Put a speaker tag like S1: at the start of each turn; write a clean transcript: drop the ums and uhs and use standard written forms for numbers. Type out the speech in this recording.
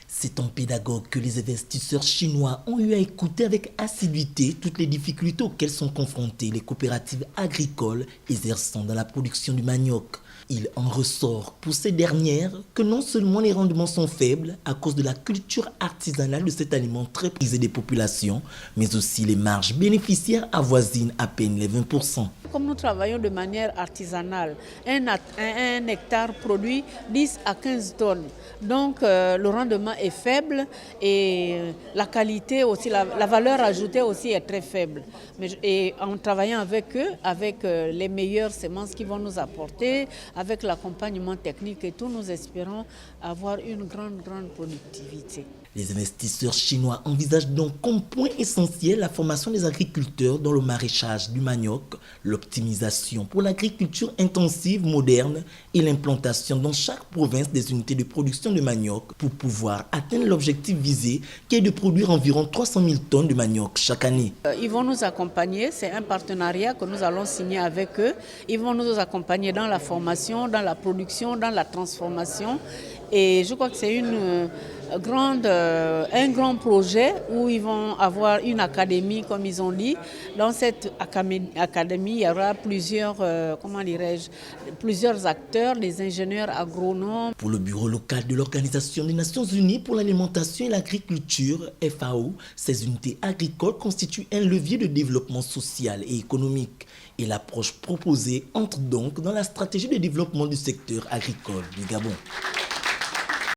S1: C'est en pédagogue que les investisseurs chinois ont eu à écouter avec assiduité toutes les difficultés auxquelles sont confrontées les coopératives agricoles exerçant dans la production du manioc. Il en ressort pour ces dernières que non seulement les rendements sont faibles à cause de la culture artisanale de cet aliment très prisé des populations, mais aussi les marges bénéficiaires avoisinent à peine les 20%.
S2: Comme nous travaillons de manière artisanale, un hectare produit 10 à 15 tonnes. Donc le rendement est faible et la qualité aussi, la valeur ajoutée aussi est très faible. Et en travaillant avec eux, avec les meilleures semences qui vont nous apporter, avec l'accompagnement technique et tout, nous espérons avoir une grande productivité.
S1: Les investisseurs chinois envisagent donc comme point essentiel la formation des agriculteurs dans le maraîchage du manioc, l'optimisation pour l'agriculture intensive moderne et l'implantation dans chaque province des unités de production de manioc pour pouvoir atteindre l'objectif visé qui est de produire environ 300 000 tonnes de manioc chaque année.
S2: Ils vont nous accompagner, c'est un partenariat que nous allons signer avec eux. Ils vont nous accompagner dans la formation, dans la production, dans la transformation. Et je crois que c'est un grand projet où ils vont avoir une académie, comme ils ont dit. Dans cette académie, il y aura plusieurs acteurs, des ingénieurs agronomes.
S1: Pour le bureau local de l'Organisation des Nations Unies pour l'alimentation et l'agriculture, FAO, ces unités agricoles constituent un levier de développement social et économique. Et l'approche proposée entre donc dans la stratégie de développement du secteur agricole du Gabon.